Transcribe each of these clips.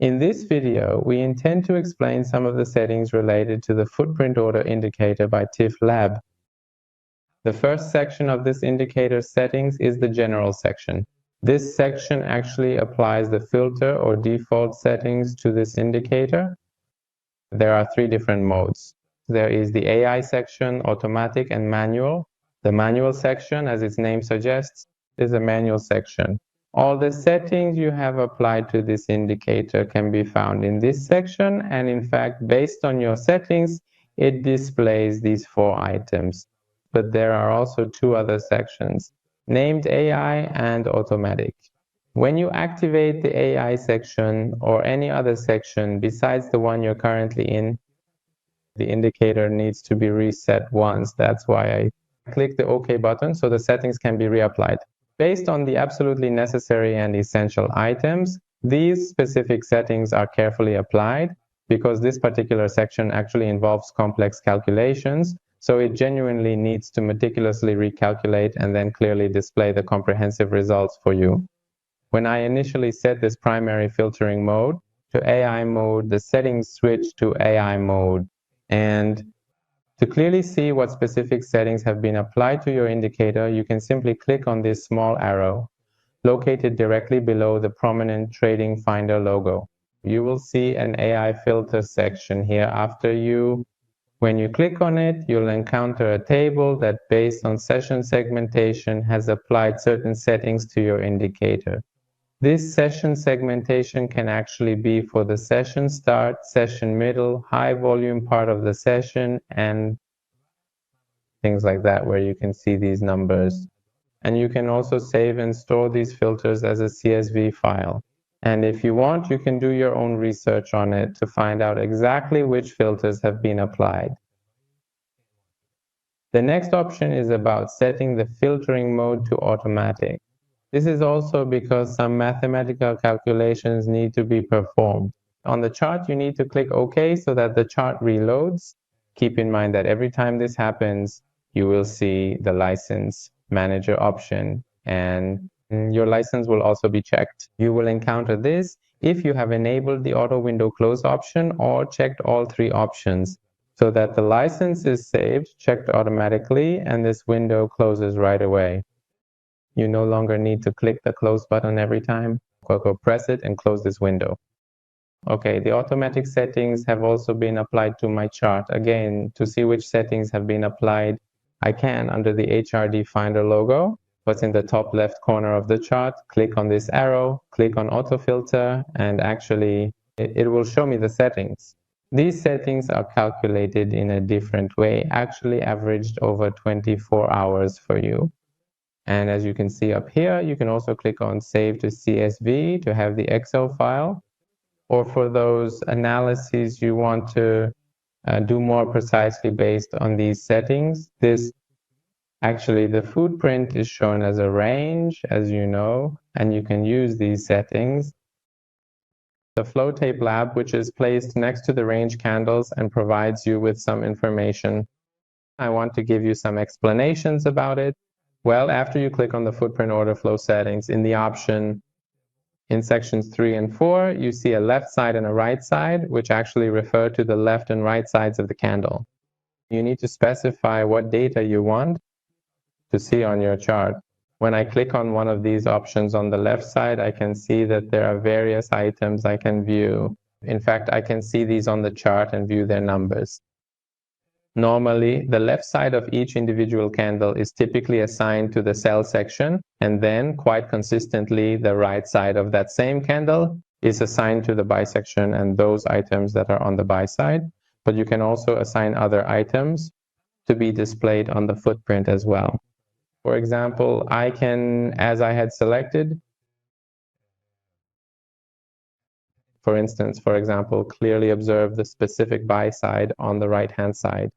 In this video, we intend to explain some of the settings related to the Footprint Order Indicator by TIFF Lab. The first section of this indicator settings is the General section. This section actually applies the filter or default settings to this indicator. There are three different modes. There is the AI section, automatic and manual. The manual section, as its name suggests, is a manual section. All the settings you have applied to this indicator can be found in this section, and in fact, based on your settings, it displays these 4 items. But there are also 2 other sections, named AI and automatic. When you activate the AI section or any other section besides the one you're currently in, the indicator needs to be reset once. That's why I click the OK button so the settings can be reapplied. Based on the absolutely necessary and essential items, these specific settings are carefully applied because this particular section actually involves complex calculations, so it genuinely needs to meticulously recalculate and then clearly display the comprehensive results for you. When I initially set this primary filtering mode to AI mode, the settings switched to AI mode. And to clearly see what specific settings have been applied to your indicator, you can simply click on this small arrow located directly below the prominent TradingFinder logo. You will see an AI filter section here. When you click on it, you'll encounter a table that, based on session segmentation, has applied certain settings to your indicator. This session segmentation can actually be for the session start, session middle, high volume part of the session, and things like that, where you can see these numbers. And you can also save and store these filters as a CSV file. And if you want, you can do your own research on it to find out exactly which filters have been applied. The next option is about setting the filtering mode to automatic. This is also because some mathematical calculations need to be performed. On the chart, you need to click OK so that the chart reloads. Keep in mind that every time this happens, you will see the license manager option, and your license will also be checked. You will encounter this if you have enabled the auto window close option or checked all 3 options, so that the license is saved, checked automatically, and this window closes right away. You no longer need to click the close button every time. Go press it and close this window. Okay, the automatic settings have also been applied to my chart. Again, to see which settings have been applied, I can, under the HRD Finder logo, what's in the top left corner of the chart, click on this arrow, click on auto filter, and actually it will show me the settings. These settings are calculated in a different way, actually averaged over 24 hours for you. And as you can see up here, you can also click on Save to CSV to have the Excel file. Or for those analyses you want to do more precisely based on these settings, the footprint is shown as a range, as you know, and you can use these settings. The flow tape lab, which is placed next to the range candles and provides you with some information. I want to give you some explanations about it. Well, after you click on the footprint order flow settings, in the option in sections 3 and 4, you see a left side and a right side, which actually refer to the left and right sides of the candle. You need to specify what data you want to see on your chart. When I click on one of these options on the left side, I can see that there are various items I can view. In fact, I can see these on the chart and view their numbers. Normally, the left side of each individual candle is typically assigned to the sell section, and then, quite consistently, the right side of that same candle is assigned to the buy section and those items that are on the buy side. But you can also assign other items to be displayed on the footprint as well. For example, I can, as I had selected, for example, clearly observe the specific buy side on the right-hand side.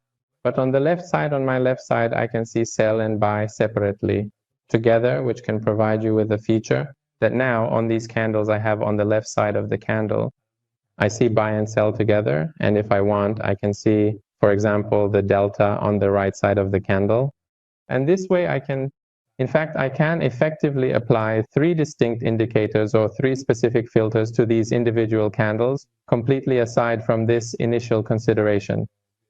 But on the left side, on my left side, I can see sell and buy separately together, which can provide you with a feature that now on these candles I have on the left side of the candle, I see buy and sell together. And if I want, I can see, for example, the delta on the right side of the candle. And this way I can In fact, I can effectively apply 3 distinct indicators or 3 specific filters to these individual candles, completely aside from this initial consideration.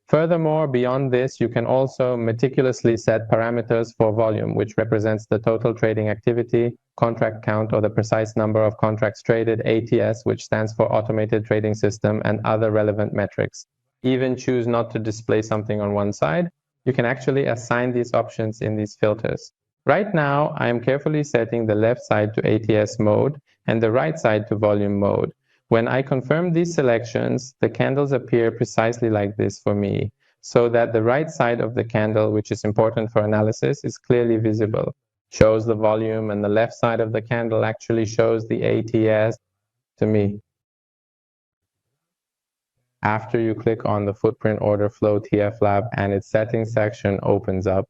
Furthermore, beyond this, you can also meticulously set parameters for volume, which represents the total trading activity, contract count, or the precise number of contracts traded, ATS, which stands for Automated Trading System, and other relevant metrics. Even choose not to display something on one side. You can actually assign these options in these filters. Right now, I am carefully setting the left side to ATS mode and the right side to volume mode. When I confirm these selections, the candles appear precisely like this for me, so that the right side of the candle, which is important for analysis, is clearly visible. Shows the volume, and the left side of the candle actually shows the ATS to me. After you click on the Footprint Orderflow TF Lab and its settings section opens up,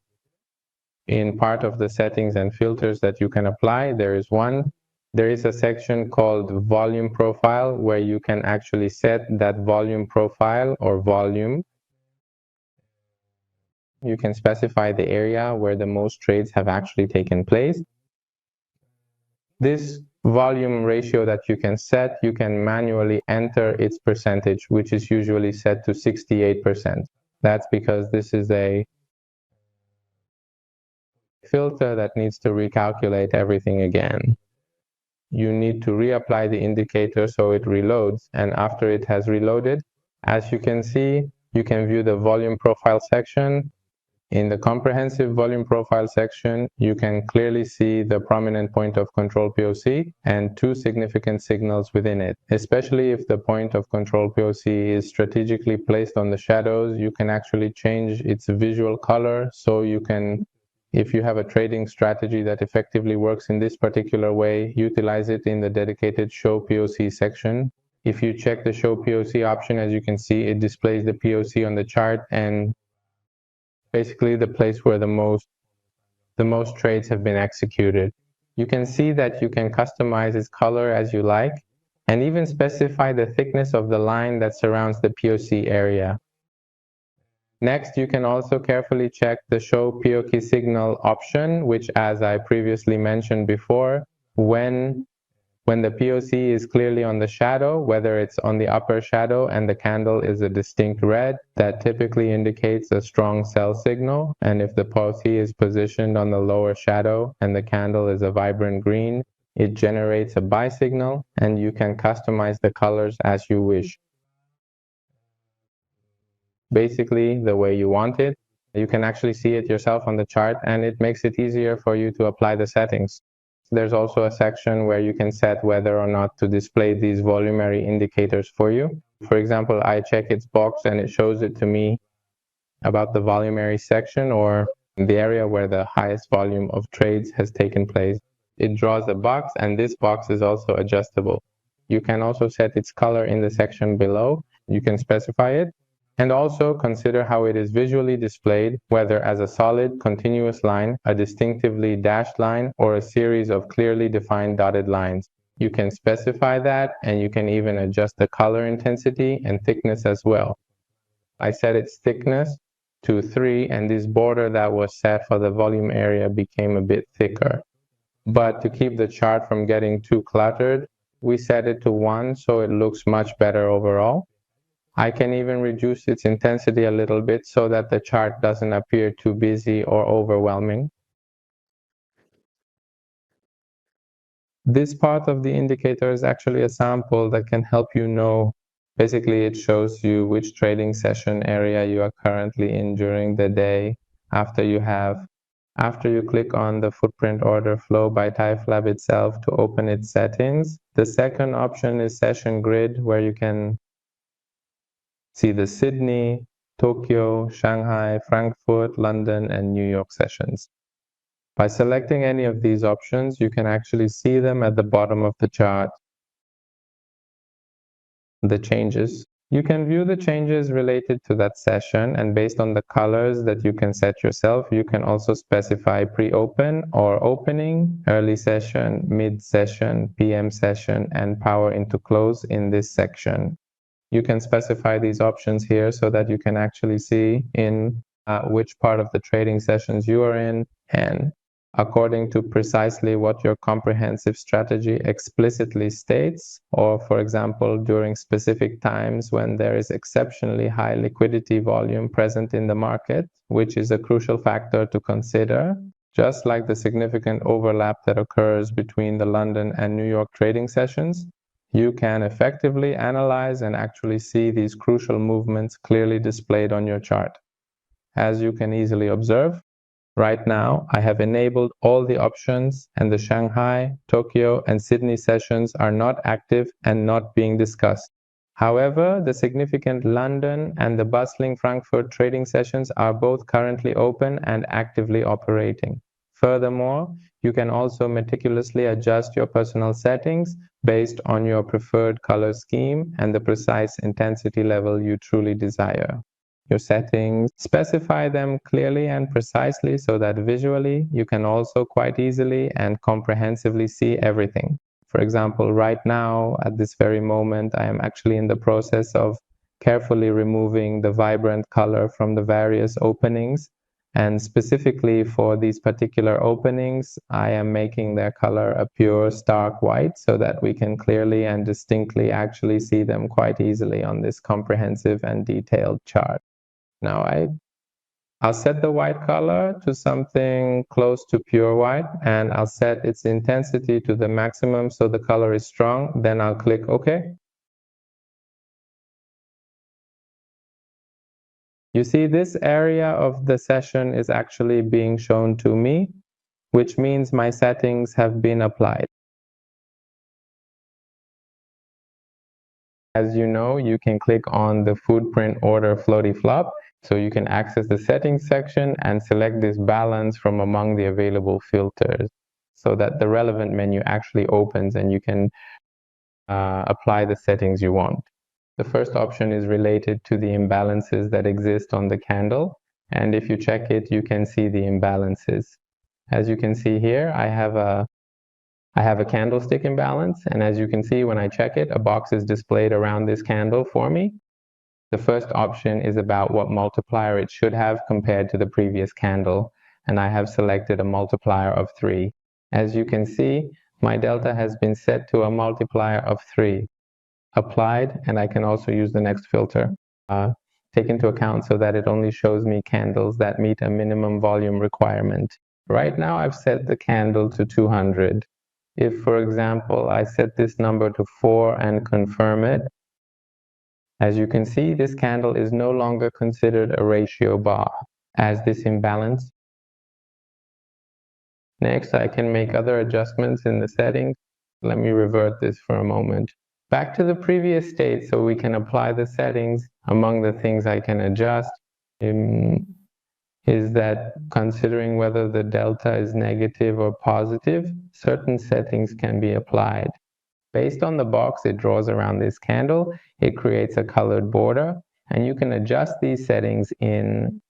in part of the settings and filters that you can apply, there is a section called volume profile where you can actually set that volume profile or volume. You can specify the area where the most trades have actually taken place. This volume ratio that you can set, you can manually enter its percentage, which is usually set to 68%. That's because this is a filter that needs to recalculate everything again. You need to reapply the indicator so it reloads, and after it has reloaded, as you can see, you can view the volume profile section. In the comprehensive volume profile section, you can clearly see the prominent point of control POC and 2 significant signals within it. Especially if the point of control POC is strategically placed on the shadows, you can actually change its visual color, so you can, if you have a trading strategy that effectively works in this particular way, utilize it in the dedicated Show POC section. If you check the Show POC option, as you can see, it displays the POC on the chart and basically the place where the most trades have been executed. You can see that you can customize its color as you like and even specify the thickness of the line that surrounds the POC area. Next, you can also carefully check the Show POC Signal option, which, as I previously mentioned before, when the POC is clearly on the shadow, whether it's on the upper shadow and the candle is a distinct red, that typically indicates a strong sell signal. And if the POC is positioned on the lower shadow and the candle is a vibrant green, it generates a buy signal, and you can customize the colors as you wish. Basically the way you want it. You can actually see it yourself on the chart, and it makes it easier for you to apply the settings. There's also a section where you can set whether or not to display these volumetric indicators for you. For example, I check its box and it shows it to me about the volumetric section or the area where the highest volume of trades has taken place. It draws a box, and this box is also adjustable. You can also set its color in the section below. You can specify it. And also consider how it is visually displayed, whether as a solid, continuous line, a distinctively dashed line, or a series of clearly defined dotted lines. You can specify that, and you can even adjust the color intensity and thickness as well. I set its thickness to 3, and this border that was set for the volume area became a bit thicker. But to keep the chart from getting too cluttered, we set it to 1, so it looks much better overall. I can even reduce its intensity a little bit so that the chart doesn't appear too busy or overwhelming. This part of the indicator is actually a sample that can help you know. Basically, it shows you which trading session area you are currently in during the day after you click on the Footprint Orderflow by TypeLab itself to open its settings. The second option is Session Grid, where you can see the Sydney, Tokyo, Shanghai, Frankfurt, London, and New York sessions. By selecting any of these options, you can actually see them at the bottom of the chart. The changes. You can view the changes related to that session, and based on the colors that you can set yourself, you can also specify pre-open or opening, early session, mid-session, PM session, and power into close in this section. You can specify these options here so that you can actually see in which part of the trading sessions you are in, and according to precisely what your comprehensive strategy explicitly states, or for example, during specific times when there is exceptionally high liquidity volume present in the market, which is a crucial factor to consider, just like the significant overlap that occurs between the London and New York trading sessions. You can effectively analyze and actually see these crucial movements clearly displayed on your chart. As you can easily observe, right now, I have enabled all the options, and the Shanghai, Tokyo, and Sydney sessions are not active and not being discussed. However, the significant London and the bustling Frankfurt trading sessions are both currently open and actively operating. Furthermore, you can also meticulously adjust your personal settings based on your preferred color scheme and the precise intensity level you truly desire. Your settings, specify them clearly and precisely so that visually you can also quite easily and comprehensively see everything. For example, right now, at this very moment, I am actually in the process of carefully removing the vibrant color from the various openings. And specifically for these particular openings, I am making their color a pure stark white so that we can clearly and distinctly actually see them quite easily on this comprehensive and detailed chart. Now I'll set the white color to something close to pure white, and I'll set its intensity to the maximum so the color is strong. Then I'll click OK. You see, this area of the session is actually being shown to me, which means my settings have been applied. As you know, you can click on the Footprint Orderflow Flop, so you can access the settings section and select this balance from among the available filters so that the relevant menu actually opens and you can apply the settings you want. The first option is related to the imbalances that exist on the candle, and if you check it, you can see the imbalances. As you can see here, I have a candlestick imbalance, and as you can see when I check it, a box is displayed around this candle for me. The first option is about what multiplier it should have compared to the previous candle, and I have selected a multiplier of 3. As you can see, my delta has been set to a multiplier of 3. Applied, and I can also use the next filter. Take into account so that it only shows me candles that meet a minimum volume requirement. Right now I've set the candle to 200. If, for example, I set this number to 4 and confirm it, as you can see, this candle is no longer considered a ratio bar as this imbalance. Next, I can make other adjustments in the settings. Let me revert this for a moment. Back to the previous state so we can apply the settings. Among the things I can adjust is that considering whether the delta is negative or positive, certain settings can be applied. Based on the box it draws around this candle, it creates a colored border, and you can adjust these settings in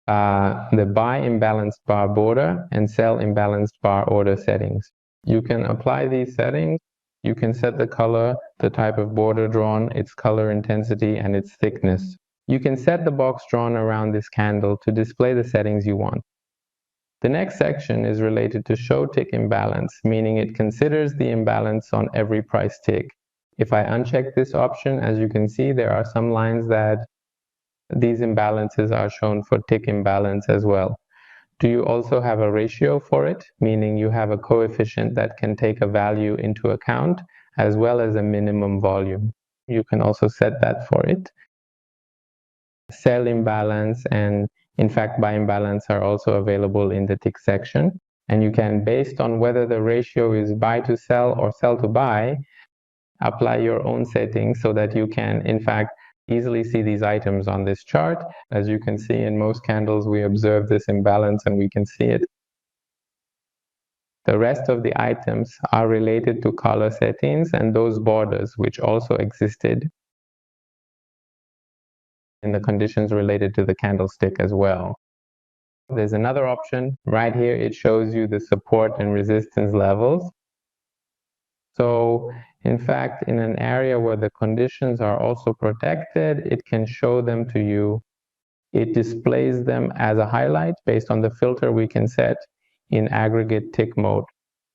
the buy imbalanced bar border and sell imbalanced bar order settings. You can apply these settings. You can set the color, the type of border drawn, its color intensity, and its thickness. You can set the box drawn around this candle to display the settings you want. The next section is related to show tick imbalance, meaning it considers the imbalance on every price tick. If I uncheck this option, as you can see, there are some lines that these imbalances are shown for tick imbalance as well. Do you also have a ratio for it, meaning you have a coefficient that can take a value into account, as well as a minimum volume? You can also set that for it. Sell imbalance and in fact buy imbalance are also available in the tick section, and you can, based on whether the ratio is buy to sell or sell to buy, apply your own settings so that you can in fact easily see these items on this chart. As you can see, in most candles we observe this imbalance and we can see it. The rest of the items are related to color settings and those borders which also existed in the conditions related to the candlestick as well. There's another option right here. It shows you the support and resistance levels. So in fact, in an area where the conditions are also protected, it can show them to you. It displays them as a highlight based on the filter we can set. in aggregate tick mode.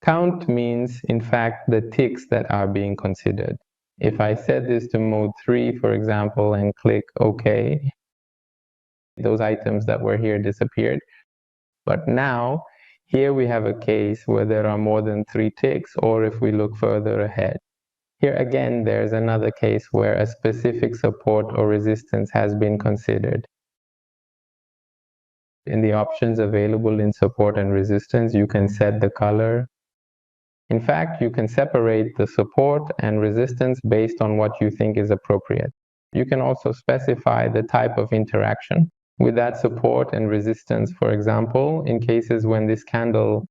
Count means, in fact, the ticks that are being considered. If I set this to mode 3, for example, and click OK, those items that were here disappeared. But now, here we have a case where there are more than 3 ticks, or if we look further ahead. Here again, there's another case where a specific support or resistance has been considered. In the options available in support and resistance, you can set the color. In fact, you can separate the support and resistance based on what you think is appropriate. You can also specify the type of interaction with that support and resistance. For example, in cases when this candle,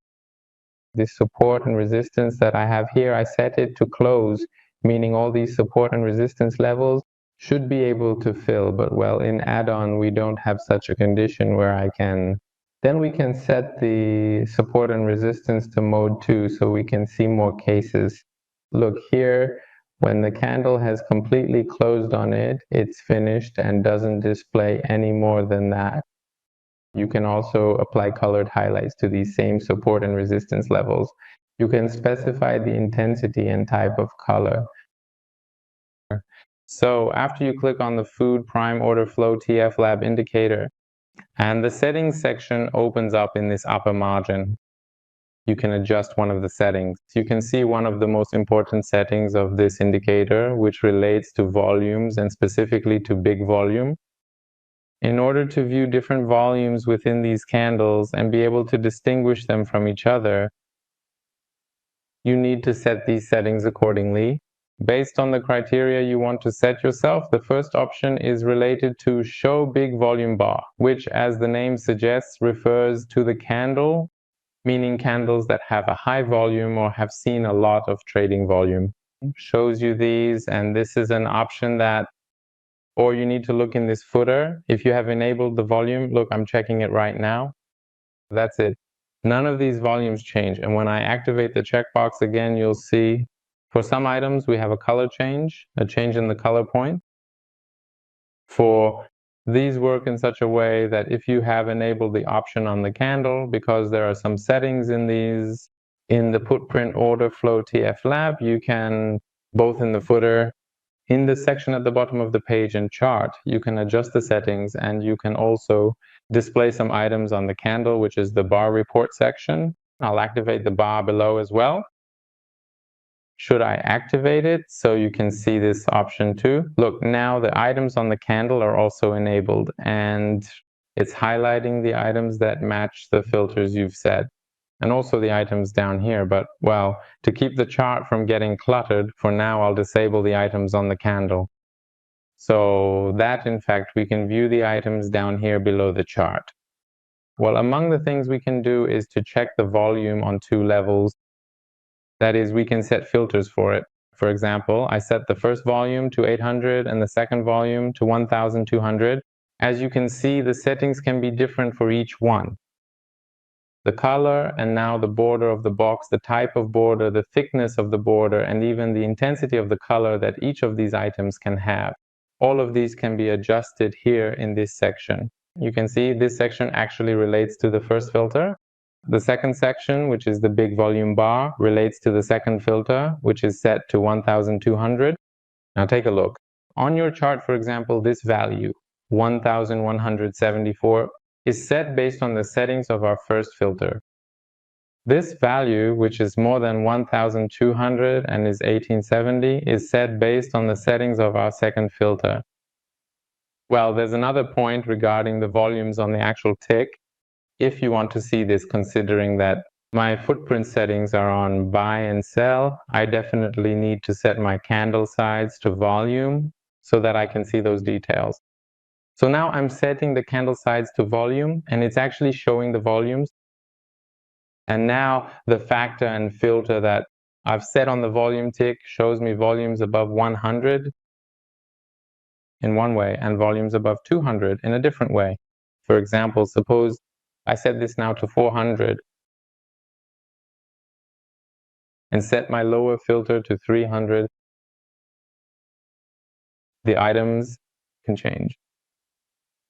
this support and resistance that I have here, I set it to close, meaning all these support and resistance levels should be able to fill. But well, in add-on, we don't have such a condition where I can. Then we can set the support and resistance to mode 2 so we can see more cases. Look here, when the candle has completely closed on it, it's finished and doesn't display any more than that. You can also apply colored highlights to these same support and resistance levels. You can specify the intensity and type of color. So after you click on the Food Prime Order Flow TF Lab indicator, and the settings section opens up in this upper margin, you can adjust one of the settings. You can see one of the most important settings of this indicator, which relates to volumes and specifically to big volume. In order to view different volumes within these candles and be able to distinguish them from each other, you need to set these settings accordingly. Based on the criteria you want to set yourself, the first option is related to Show Big Volume Bar, which, as the name suggests, refers to the candle, meaning candles that have a high volume or have seen a lot of trading volume. Shows you these, and this is an option that, or you need to look in this footer. If you have enabled the volume, look, I'm checking it right now. That's it. None of these volumes change. And when I activate the checkbox again, you'll see for some items we have a color change, a change in the color point. For these work in such a way that if you have enabled the option on the candle, because there are some settings in these, in the Footprint Orderflow TF Lab, you can, both in the footer, in the section at the bottom of the page and chart, you can adjust the settings, and you can also display some items on the candle, which is the bar report section. I'll activate the bar below as well. Should I activate it so you can see this option too? Look, now the items on the candle are also enabled, and it's highlighting the items that match the filters you've set, and also the items down here. But well, to keep the chart from getting cluttered, for now I'll disable the items on the candle. So that, in fact, we can view the items down here below the chart. Well, among the things we can do is to check the volume on 2 levels. That is, we can set filters for it. For example, I set the first volume to 800 and the second volume to 1200. As you can see, the settings can be different for each one. The color, and now the border of the box, the type of border, the thickness of the border, and even the intensity of the color that each of these items can have. All of these can be adjusted here in this section. You can see this section actually relates to the first filter. The second section, which is the big volume bar, relates to the second filter, which is set to 1200. Now take a look. On your chart, for example, this value, 1174, is set based on the settings of our first filter. This value, which is more than 1200 and is 1870, is set based on the settings of our second filter. Well, there's another point regarding the volumes on the actual tick. If you want to see this, considering that my footprint settings are on buy and sell, I definitely need to set my candle sides to volume so that I can see those details. So now I'm setting the candle sides to volume, and it's actually showing the volumes. And now the factor and filter that I've set on the volume tick shows me volumes above 100 in one way and volumes above 200 in a different way. For example, suppose I set this now to 400 and set my lower filter to 300. The items can change.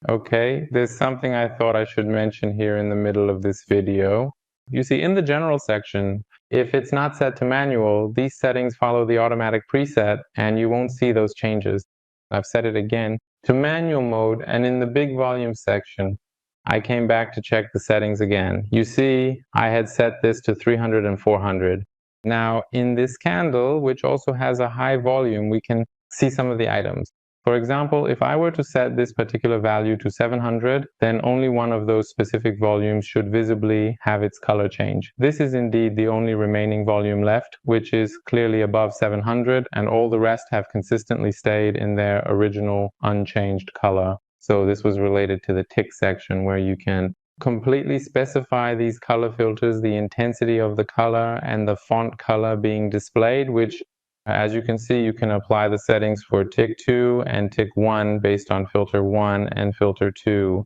Okay, there's something I thought I should mention here in the middle of this video. You see, in the general section, if it's not set to manual, these settings follow the automatic preset and you won't see those changes. I've set it again to manual mode, and in the big volume section, I came back to check the settings again. You see, I had set this to 300 and 400. Now, in this candle, which also has a high volume, we can see some of the items. For example, if I were to set this particular value to 700, then only one of those specific volumes should visibly have its color change. This is indeed the only remaining volume left, which is clearly above 700, and all the rest have consistently stayed in their original unchanged color. So this was related to the tick section, where you can completely specify these color filters, the intensity of the color and the font color being displayed, which, as you can see, you can apply the settings for tick 2 and tick 1 based on filter 1 and filter 2.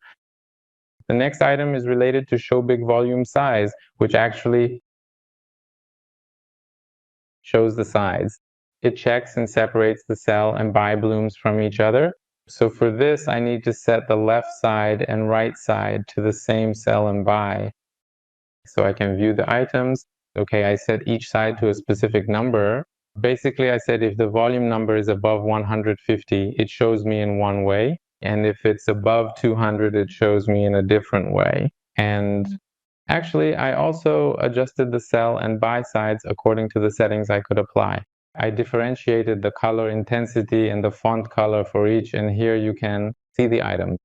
The next item is related to show big volume size, which actually shows the size. It checks and separates the sell and buy blooms from each other. So for this, I need to set the left side and right side to the same sell and buy, so I can view the items. Okay, I set each side to a specific number. Basically, I said if the volume number is above 150, it shows me in one way. And if it's above 200, it shows me in a different way. And actually, I also adjusted the sell and buy sides according to the settings I could apply. I differentiated the color intensity and the font color for each, and here you can see the items.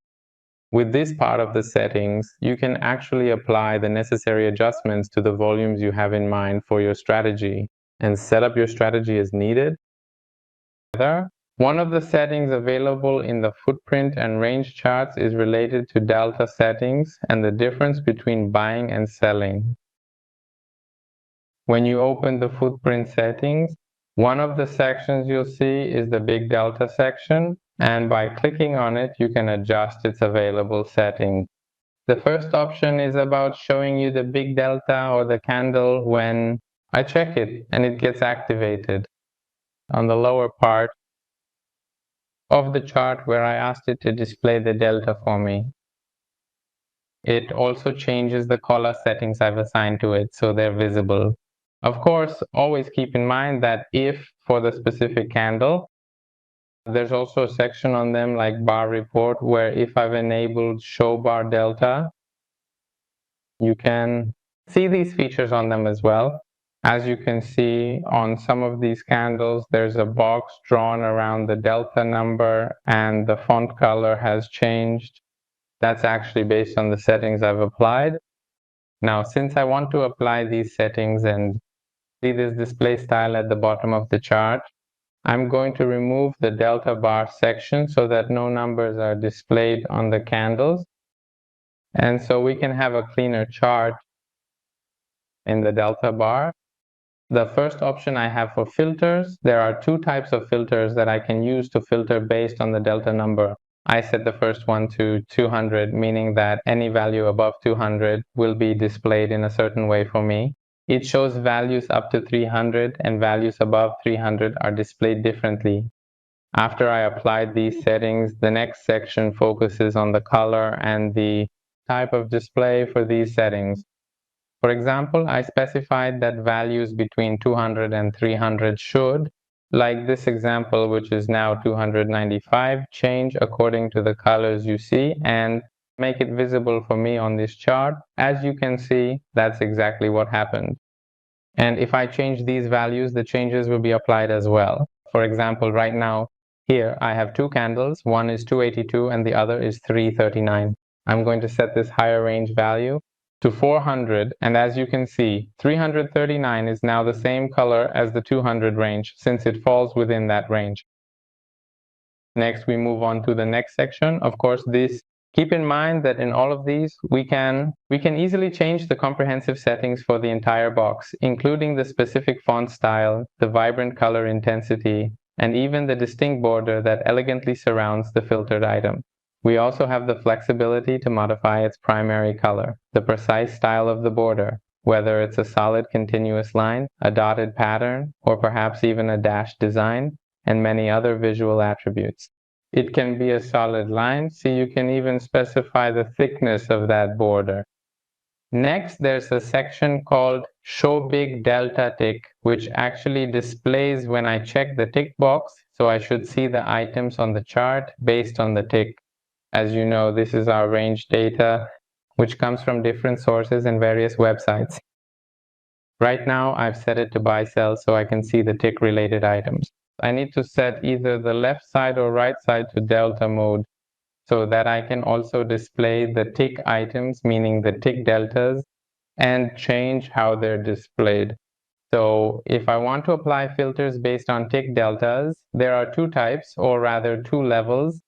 With this part of the settings, you can actually apply the necessary adjustments to the volumes you have in mind for your strategy and set up your strategy as needed. One of the settings available in the footprint and range charts is related to delta settings and the difference between buying and selling. When you open the footprint settings, one of the sections you'll see is the big delta section, and by clicking on it, you can adjust its available settings. The first option is about showing you the big delta or the candle when I check it and it gets activated. On the lower part of the chart where I asked it to display the delta for me. It also changes the color settings I've assigned to it so they're visible. Of course, always keep in mind that if for the specific candle, there's also a section on them like bar report, where if I've enabled show bar delta, you can see these features on them as well. As you can see on some of these candles, there's a box drawn around the delta number and the font color has changed. That's actually based on the settings I've applied. Now, since I want to apply these settings and see this display style at the bottom of the chart, I'm going to remove the delta bar section so that no numbers are displayed on the candles. And so we can have a cleaner chart in the delta bar. The first option I have for filters, there are two types of filters that I can use to filter based on the delta number. I set the first one to 200, meaning that any value above 200 will be displayed in a certain way for me. It shows values up to 300 and values above 300 are displayed differently. After I applied these settings, the next section focuses on the color and the type of display for these settings. For example, I specified that values between 200 and 300 should, like this example, which is now 295, change according to the colors you see and make it visible for me on this chart. As you can see, that's exactly what happened. And if I change these values, the changes will be applied as well. For example, right now, here I have two candles. One is 282 and the other is 339. I'm going to set this higher range value to 400, and as you can see, 339 is now the same color as the 200 range since it falls within that range. Next, we move on to the next section. Of course, keep in mind that in all of these, we can easily change the comprehensive settings for the entire box, including the specific font style, the vibrant color intensity, and even the distinct border that elegantly surrounds the filtered item. We also have the flexibility to modify its primary color, the precise style of the border, whether it's a solid continuous line, a dotted pattern, or perhaps even a dashed design, and many other visual attributes. It can be a solid line, so you can even specify the thickness of that border. Next, there's a section called Show Big Delta Tick, which actually displays when I check the tick box. So I should see the items on the chart based on the tick. As you know, this is our range data, which comes from different sources and various websites. Right now, I've set it to buy sell so I can see the tick related items. I need to set either the left side or right side to delta mode so that I can also display the tick items, meaning the tick deltas, and change how they're displayed. So if I want to apply filters based on tick deltas, there are two types, or rather two levels.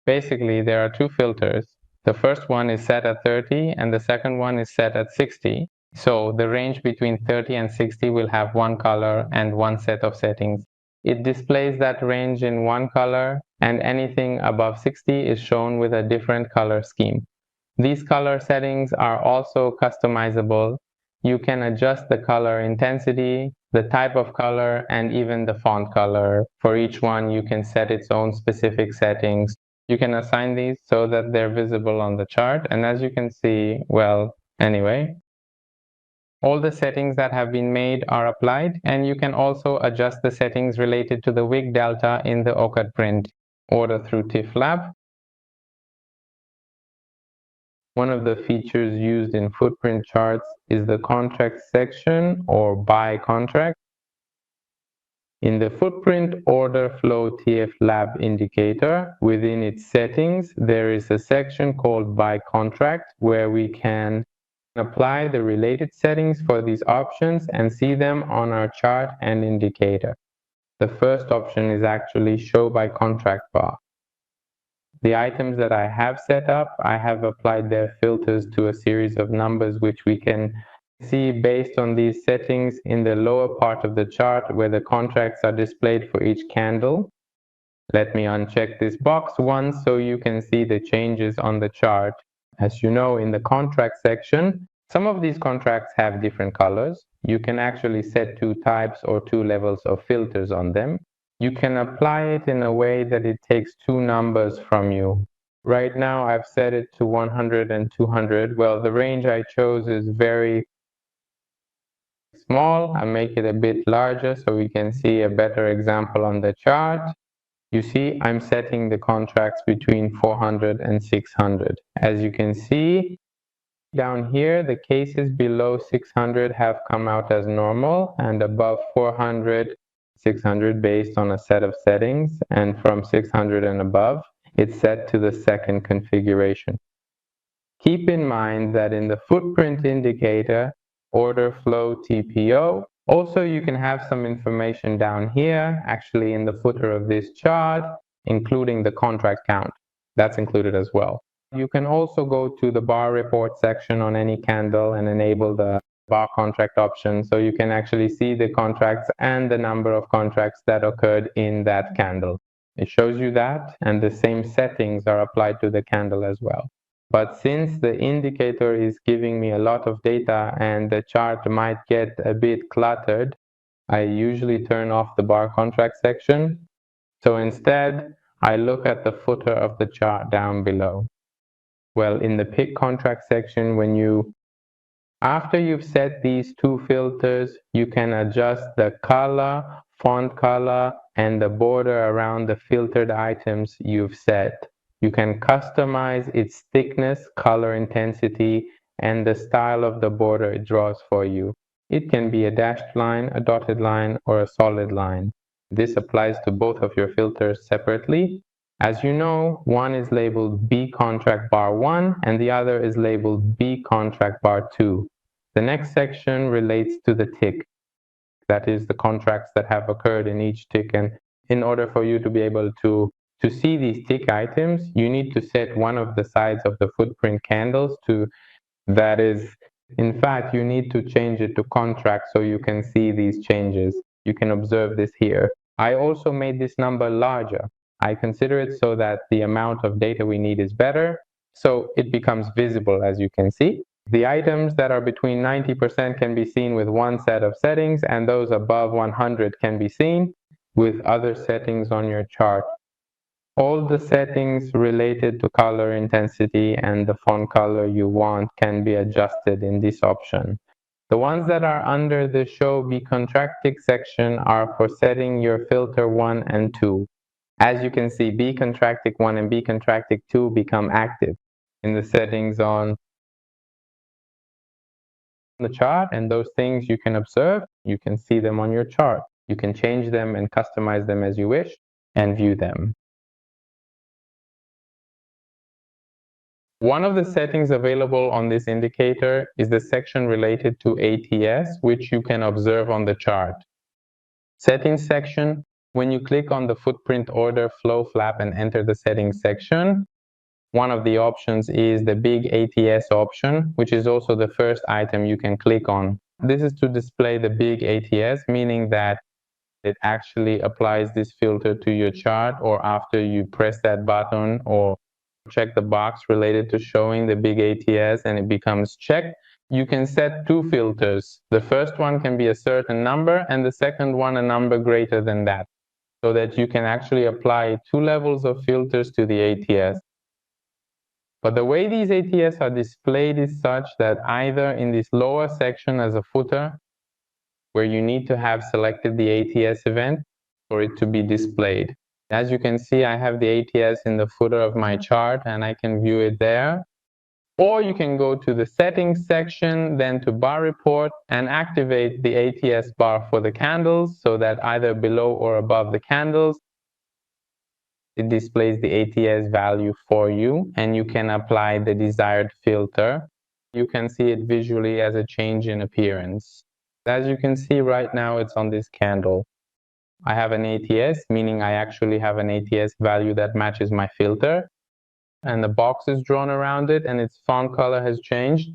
Basically, there are two filters. The first one is set at 30 and the second one is set at 60. So the range between 30 and 60 will have one color and one set of settings. It displays that range in one color, and anything above 60 is shown with a different color scheme. These color settings are also customizable. You can adjust the color intensity, the type of color, and even the font color. For each one, you can set its own specific settings. You can assign these so that they're visible on the chart. And as you can see, well, anyway, all the settings that have been made are applied, and you can also adjust the settings related to the wick delta in the OCAD print order through TIFF One of the features used in footprint charts is the contract section or buy contract. In the Footprint Orderflow TF Indicator, within its settings, there is a section called Buy Contract where we can apply the related settings for these options and see them on our chart and indicator. The first option is actually Show by Contract bar. The items that I have set up, I have applied their filters to a series of numbers which we can see based on these settings in the lower part of the chart where the contracts are displayed for each candle. Let me uncheck this box once so you can see the changes on the chart. As you know, in the contract section, some of these contracts have different colors. You can actually set two types or two levels of filters on them. You can apply it in a way that it takes two numbers from you. Right now, I've set it to 100 and 200. Well, the range I chose is very small. I make it a bit larger so we can see a better example on the chart. You see, I'm setting the contracts between 400 and 600. As you can see, down here, the cases below 600 have come out as normal, and above 400, 600 based on a set of settings, and from 600 and above, it's set to the second configuration. Keep in mind that in the footprint indicator, order flow TPO, also you can have some information down here, actually in the footer of this chart, including the contract count. That's included as well. You can also go to the bar report section on any candle and enable the bar contract option so you can actually see the contracts and the number of contracts that occurred in that candle. It shows you that, and the same settings are applied to the candle as well. But since the indicator is giving me a lot of data and the chart might get a bit cluttered, I usually turn off the bar contract section. So instead, I look at the footer of the chart down below. Well, in the pick contract section, after you've set these two filters, you can adjust the color, font color, and the border around the filtered items you've set. You can customize its thickness, color intensity, and the style of the border it draws for you. It can be a dashed line, a dotted line, or a solid line. This applies to both of your filters separately. As you know, one is labeled B contract bar 1 and the other is labeled B contract bar 2. The next section relates to the tick. That is the contracts that have occurred in each tick. And in order for you to be able to see these tick items, you need to set one of the sides of the footprint candles to, that is, in fact, you need to change it to contract so you can see these changes. You can observe this here. I also made this number larger. I consider it so that the amount of data we need is better, so it becomes visible, as you can see. The items that are between 90% can be seen with one set of settings, and those above 100 can be seen with other settings on your chart. All the settings related to color intensity and the font color you want can be adjusted in this option. The ones that are under the Show Be Contracted section are for setting your filter 1 and 2. As you can see, Be Contracted 1 and Be Contracted 2 become active in the settings on the chart, and those things you can observe, you can see them on your chart. You can change them and customize them as you wish and view them. One of the settings available on this indicator is the section related to ATS, which you can observe on the chart. Settings section, when you click on the Footprint Orderflow flap and enter the settings section, one of the options is the big ATS option, which is also the first item you can click on. This is to display the big ATS, meaning that it actually applies this filter to your chart, or after you press that button or check the box related to showing the big ATS and it becomes checked, you can set two filters. The first one can be a certain number and the second one a number greater than that, so that you can actually apply two levels of filters to the ATS. But the way these ATS are displayed is such that either in this lower section as a footer, where you need to have selected the ATS event for it to be displayed. As you can see, I have the ATS in the footer of my chart and I can view it there. Or you can go to the settings section, then to bar report and activate the ATS bar for the candles, so that either below or above the candles, it displays the ATS value for you and you can apply the desired filter. You can see it visually as a change in appearance. As you can see right now, it's on this candle. I have an ATS, meaning I actually have an ATS value that matches my filter, and the box is drawn around it and its font color has changed.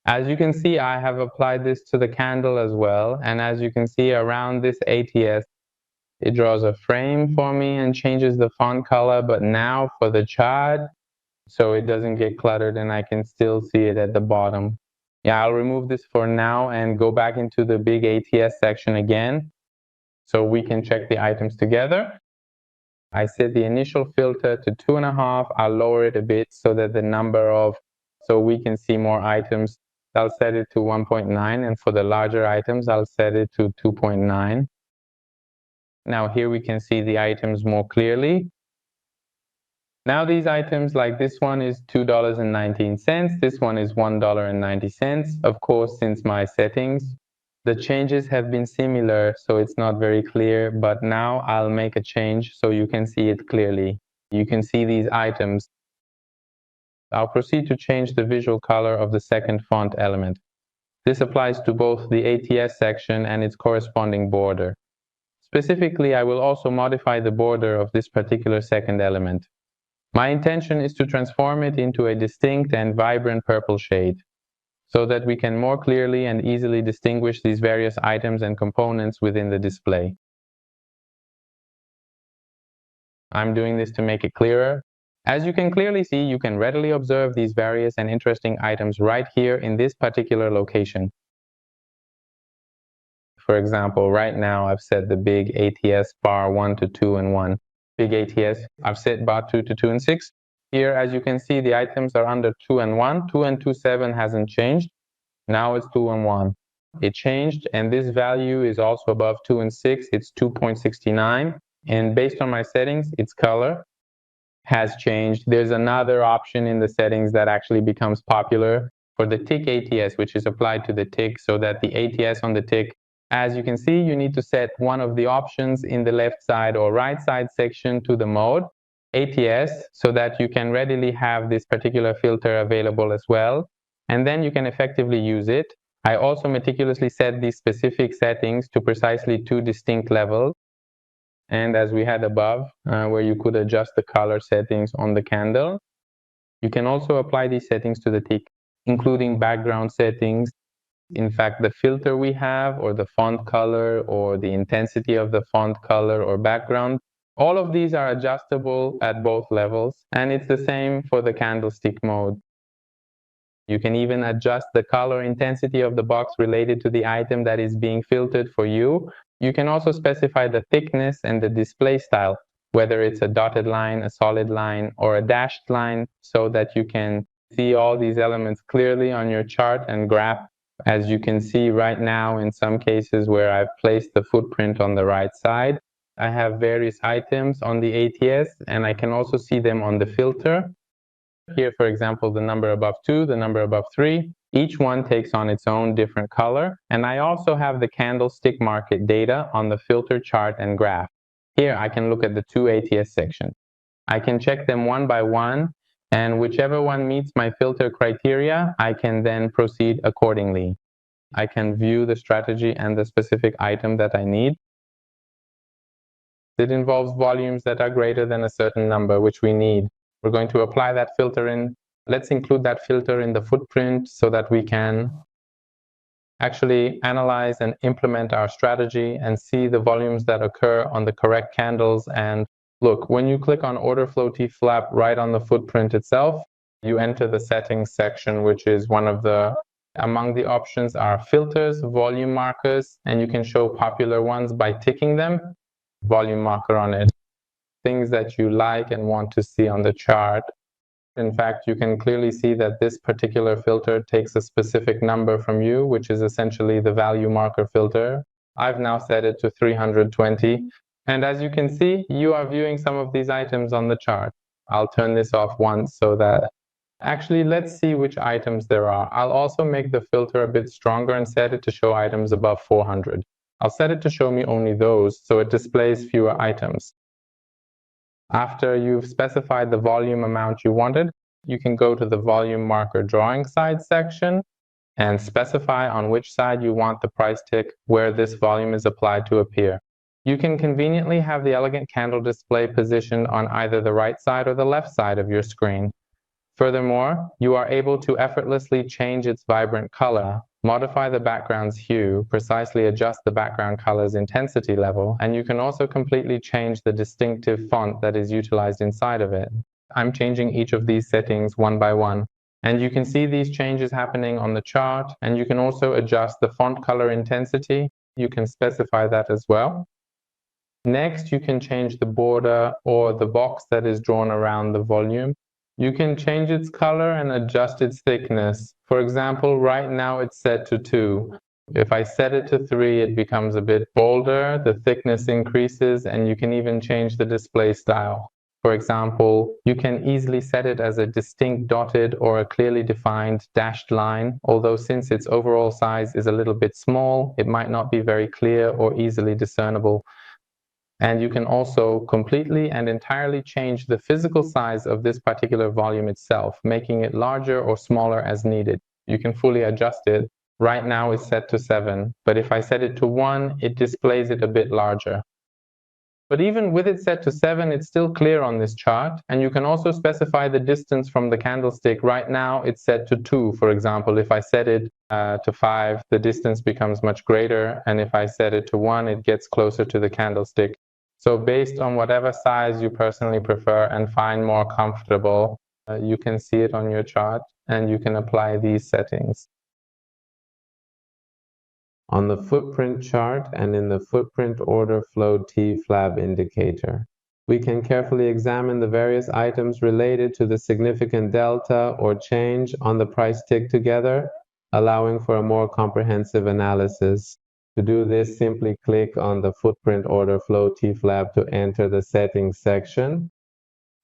As you can see, I have applied this to the candle as well, and as you can see around this ATS, it draws a frame for me and changes the font color, but now for the chart, so it doesn't get cluttered and I can still see it at the bottom. Yeah, I'll remove this for now and go back into the big ATS section again, so we can check the items together. I set the initial filter to 2.5. I'll lower it a bit so that the number of, so we can see more items. I'll set it to 1.9, and for the larger items, I'll set it to 2.9. Now here we can see the items more clearly. Now these items, like this one is $2.19, this one is $1.90. Of course, since my settings, the changes have been similar, so it's not very clear, but now I'll make a change so you can see it clearly. You can see these items. I'll proceed to change the visual color of the second font element. This applies to both the ATS section and its corresponding border. Specifically, I will also modify the border of this particular second element. My intention is to transform it into a distinct and vibrant purple shade, so that we can more clearly and easily distinguish these various items and components within the display. I'm doing this to make it clearer. As you can clearly see, you can readily observe these various and interesting items right here in this particular location. For example, right now I've set the big ATS bar 1 to 2 and 1. Big ATS, I've set bar 2 to 2 and 6. Here, as you can see, the items are under 2 and 1. 2 and 2.7 hasn't changed. Now it's 2 and 1. It changed, and this value is also above 2 and 6. It's 2.69. And based on my settings, its color has changed. There's another option in the settings that actually becomes popular for the tick ATS, which is applied to the tick, so that the ATS on the tick, as you can see, you need to set one of the options in the left side or right side section to the mode ATS, so that you can readily have this particular filter available as well, and then you can effectively use it. I also meticulously set these specific settings to precisely 2 distinct levels, and as we had above, where you could adjust the color settings on the candle, you can also apply these settings to the tick, including background settings. In fact, the filter we have, or the font color, or the intensity of the font color or background, all of these are adjustable at both levels, and it's the same for the candlestick mode. You can even adjust the color intensity of the box related to the item that is being filtered for you. You can also specify the thickness and the display style. whether it's a dotted line, a solid line, or a dashed line, so that you can see all these elements clearly on your chart and graph. As you can see right now, in some cases where I've placed the footprint on the right side, I have various items on the ATS, and I can also see them on the filter. Here, for example, the number above 2, the number above 3, each one takes on its own different color. And I also have the candlestick market data on the filter chart and graph. Here, I can look at the 2 ATS sections. I can check them one by one, and whichever one meets my filter criteria, I can then proceed accordingly. I can view the strategy and the specific item that I need. It involves volumes that are greater than a certain number, which we need. We're going to apply that filter in. Let's include that filter in the footprint so that we can actually analyze and implement our strategy and see the volumes that occur on the correct candles. And look, when you click on order flow T-flap right on the footprint itself, you enter the settings section, which is one of the, among the options are filters, volume markers, and you can show popular ones by ticking them, volume marker on it, things that you like and want to see on the chart. In fact, you can clearly see that this particular filter takes a specific number from you, which is essentially the value marker filter. I've now set it to 320. And as you can see, you are viewing some of these items on the chart. I'll turn this off once so that, actually, let's see which items there are. I'll also make the filter a bit stronger and set it to show items above 400. I'll set it to show me only those, so it displays fewer items. After you've specified the volume amount you wanted, you can go to the volume marker drawing side section and specify on which side you want the price tick where this volume is applied to appear. You can conveniently have the elegant candle display positioned on either the right side or the left side of your screen. Furthermore, you are able to effortlessly change its vibrant color, modify the background's hue, precisely adjust the background color's intensity level, and you can also completely change the distinctive font that is utilized inside of it. I'm changing each of these settings one by one, and you can see these changes happening on the chart, and you can also adjust the font color intensity. You can specify that as well. Next, you can change the border or the box that is drawn around the volume. You can change its color and adjust its thickness. For example, right now it's set to 2. If I set it to 3, it becomes a bit bolder, the thickness increases, and you can even change the display style. For example, you can easily set it as a distinct dotted or a clearly defined dashed line, although since its overall size is a little bit small, it might not be very clear or easily discernible. And you can also completely and entirely change the physical size of this particular volume itself, making it larger or smaller as needed. You can fully adjust it. Right now it's set to 7, but if I set it to 1, it displays it a bit larger. But even with it set to 7, it's still clear on this chart, and you can also specify the distance from the candlestick. Right now it's set to 2, for example. If I set it to 5, the distance becomes much greater, and if I set it to 1, it gets closer to the candlestick. So based on whatever size you personally prefer and find more comfortable, you can see it on your chart and you can apply these settings. On the footprint chart and in the Footprint Orderflow T-flap indicator, we can carefully examine the various items related to the significant delta or change on the price tick together, allowing for a more comprehensive analysis. To do this, simply click on the Footprint Orderflow T-flap to enter the settings section.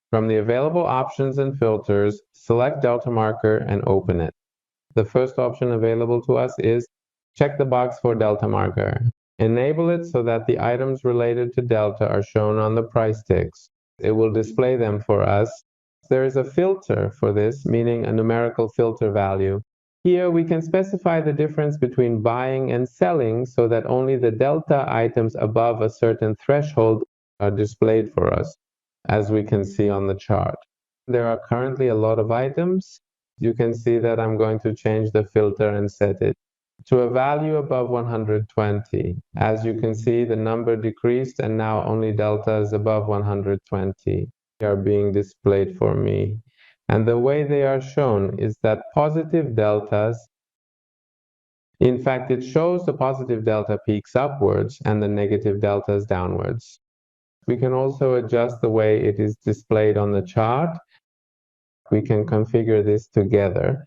From the available options and filters, select Delta Marker and open it. The first option available to us is check the box for Delta Marker. Enable it so that the items related to Delta are shown on the price ticks. It will display them for us. There is a filter for this, meaning a numerical filter value. Here we can specify the difference between buying and selling so that only the delta items above a certain threshold are displayed for us, as we can see on the chart. There are currently a lot of items. You can see that I'm going to change the filter and set it to a value above 120. As you can see, the number decreased and now only deltas above 120 are being displayed for me. And the way they are shown is that positive deltas, in fact, it shows the positive delta peaks upwards and the negative deltas downwards. We can also adjust the way it is displayed on the chart. We can configure this together.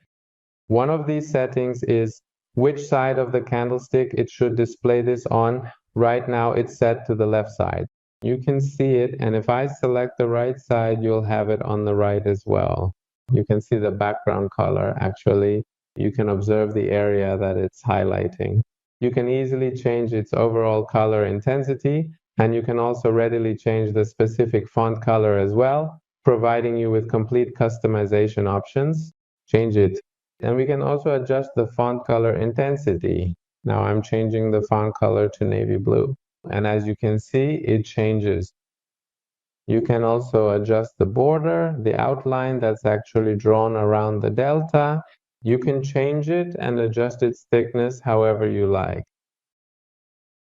One of these settings is which side of the candlestick it should display this on. Right now it's set to the left side. You can see it, and if I select the right side, you'll have it on the right as well. You can see the background color actually. You can observe the area that it's highlighting. You can easily change its overall color intensity, and you can also readily change the specific font color as well, providing you with complete customization options. Change it. And we can also adjust the font color intensity. Now I'm changing the font color to navy blue. And as you can see, it changes. You can also adjust the border, the outline that's actually drawn around the delta. You can change it and adjust its thickness however you like.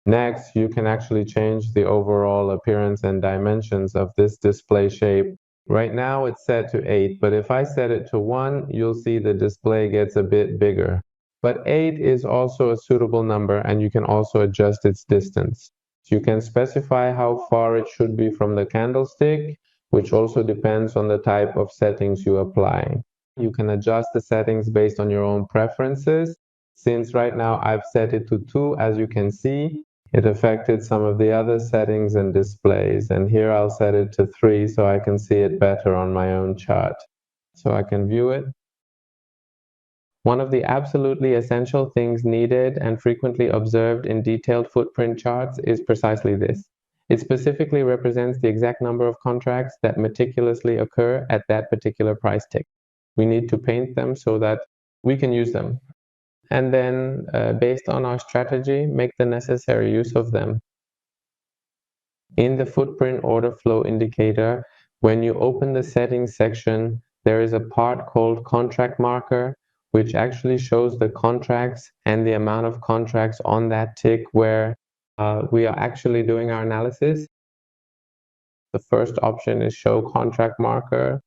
Next, you can actually change the overall appearance and dimensions of this display shape. Right now it's set to 8, but if I set it to 1, you'll see the display gets a bit bigger. But 8 is also a suitable number, and you can also adjust its distance. You can specify how far it should be from the candlestick, which also depends on the type of settings you apply. You can adjust the settings based on your own preferences. Since right now I've set it to 2, as you can see, it affected some of the other settings and displays. And here I'll set it to 3 so I can see it better on my own chart. So I can view it. One of the absolutely essential things needed and frequently observed in detailed footprint charts is precisely this. It specifically represents the exact number of contracts that meticulously occur at that particular price tick. We need to paint them so that we can use them. And then, based on our strategy, make the necessary use of them. In the Footprint Orderflow Indicator, when you open the settings section, there is a part called Contract Marker, which actually shows the contracts and the amount of contracts on that tick where we are actually doing our analysis. The first option is Show Contract Marker.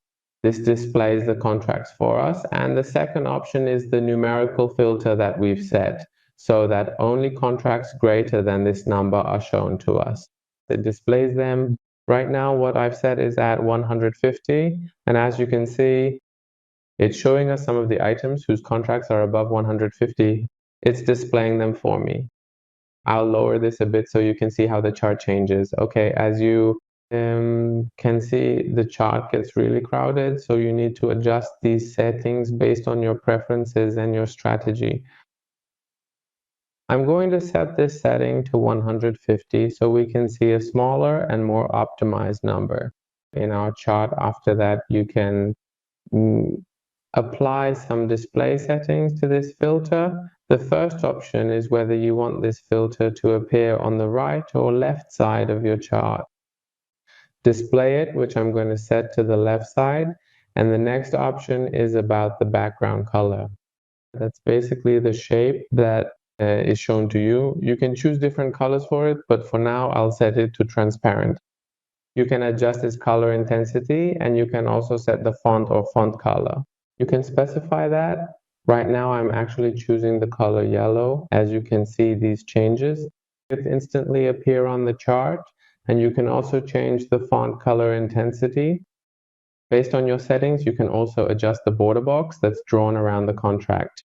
This displays the contracts for us. And the second option is the numerical filter that we've set, so that only contracts greater than this number are shown to us. It displays them. Right now, what I've set is at 150. And as you can see, it's showing us some of the items whose contracts are above 150. It's displaying them for me. I'll lower this a bit so you can see how the chart changes. Okay, as you can see, the chart gets really crowded, so you need to adjust these settings based on your preferences and your strategy. I'm going to set this setting to 150 so we can see a smaller and more optimized number. In our chart after that, you can apply some display settings to this filter. The first option is whether you want this filter to appear on the right or left side of your chart. Display it, which I'm going to set to the left side, and the next option is about the background color. That's basically the shape that is shown to you. You can choose different colors for it, but for now I'll set it to transparent. You can adjust its color intensity, and you can also set the font or font color. You can specify that. Right now I'm actually choosing the color yellow. As you can see, these changes instantly appear on the chart. And you can also change the font color intensity. Based on your settings, you can also adjust the border box that's drawn around the contract.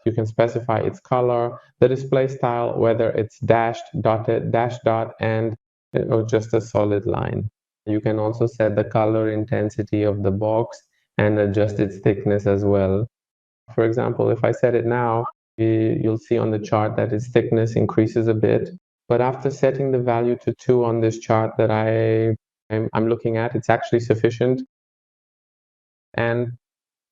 You can specify its color, the display style, whether it's dashed, dotted, dash dot, and or just a solid line. You can also set the color intensity of the box and adjust its thickness as well. For example, if I set it now, you'll see on the chart that its thickness increases a bit. But after setting the value to 2 on this chart that I'm looking at, it's actually sufficient. And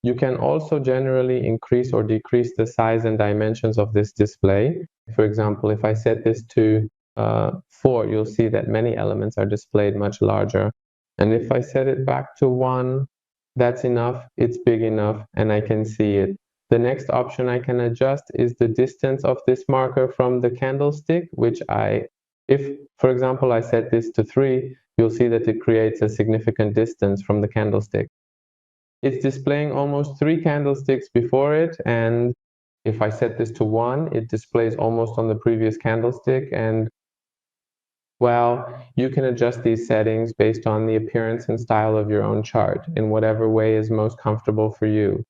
you can also generally increase or decrease the size and dimensions of this display. For example, if I set this to 4, you'll see that many elements are displayed much larger. And if I set it back to 1, that's enough, it's big enough, and I can see it. The next option I can adjust is the distance of this marker from the candlestick, which if, for example, I set this to 3, you'll see that it creates a significant distance from the candlestick. It's displaying almost 3 candlesticks before it, and if I set this to 1, it displays almost on the previous candlestick, and Well, you can adjust these settings based on the appearance and style of your own chart in whatever way is most comfortable for you.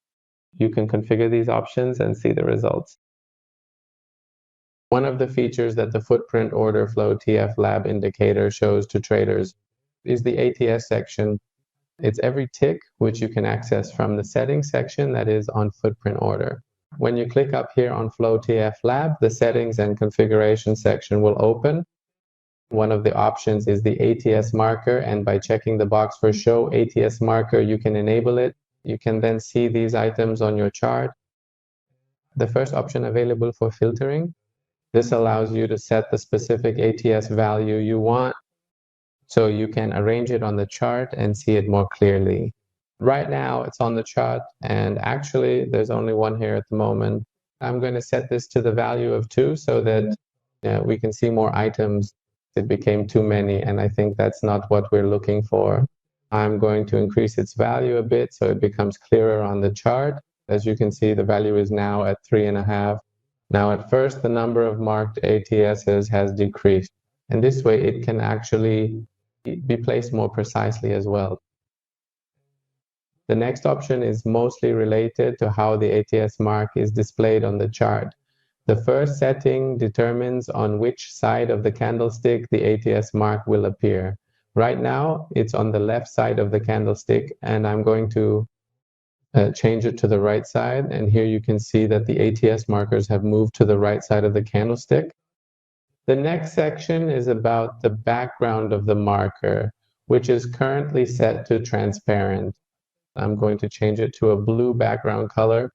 You can configure these options and see the results. One of the features that the Footprint Orderflow TF Lab indicator shows to traders is the ATS section. It's every tick which you can access from the settings section that is on Footprint Order. When you click up here on Flow TF Lab, the settings and configuration section will open. One of the options is the ATS marker, and by checking the box for Show ATS marker, you can enable it. You can then see these items on your chart. The first option available for filtering. This allows you to set the specific ATS value you want, so you can arrange it on the chart and see it more clearly. Right now, it's on the chart, and actually, there's only one here at the moment. I'm going to set this to the value of 2 so that we can see more items. It became too many, and I think that's not what we're looking for. I'm going to increase its value a bit so it becomes clearer on the chart. As you can see, the value is now at 3.5. Now, at first, the number of marked ATSs has decreased, and this way it can actually be placed more precisely as well. The next option is mostly related to how the ATS mark is displayed on the chart. The first setting determines on which side of the candlestick the ATS mark will appear. Right now, it's on the left side of the candlestick, and I'm going to change it to the right side. And here you can see that the ATS markers have moved to the right side of the candlestick. The next section is about the background of the marker, which is currently set to transparent. I'm going to change it to a blue background color.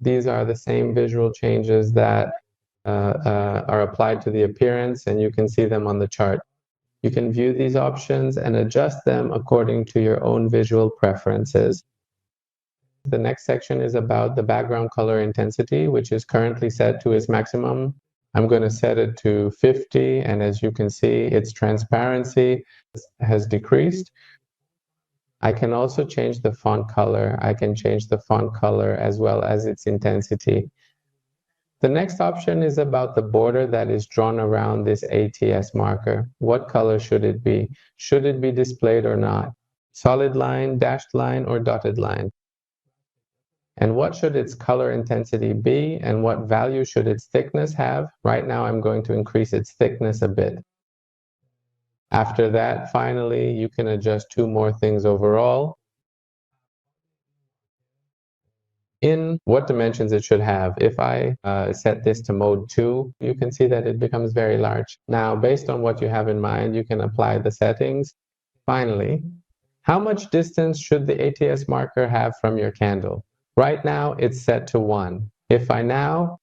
These are the same visual changes that are applied to the appearance, and you can see them on the chart. You can view these options and adjust them according to your own visual preferences. The next section is about the background color intensity, which is currently set to its maximum. I'm going to set it to 50, and as you can see, its transparency has decreased. I can also change the font color. I can change the font color as well as its intensity. The next option is about the border that is drawn around this ATS marker. What color should it be? Should it be displayed or not? Solid line, dashed line, or dotted line? And what should its color intensity be, and what value should its thickness have? Right now, I'm going to increase its thickness a bit. After that, finally, you can adjust 2 more things overall. In what dimensions it should have. If I set this to mode 2, you can see that it becomes very large. Now, based on what you have in mind, you can apply the settings. Finally, how much distance should the ATS marker have from your candle? Right now, it's set to 1. If I now,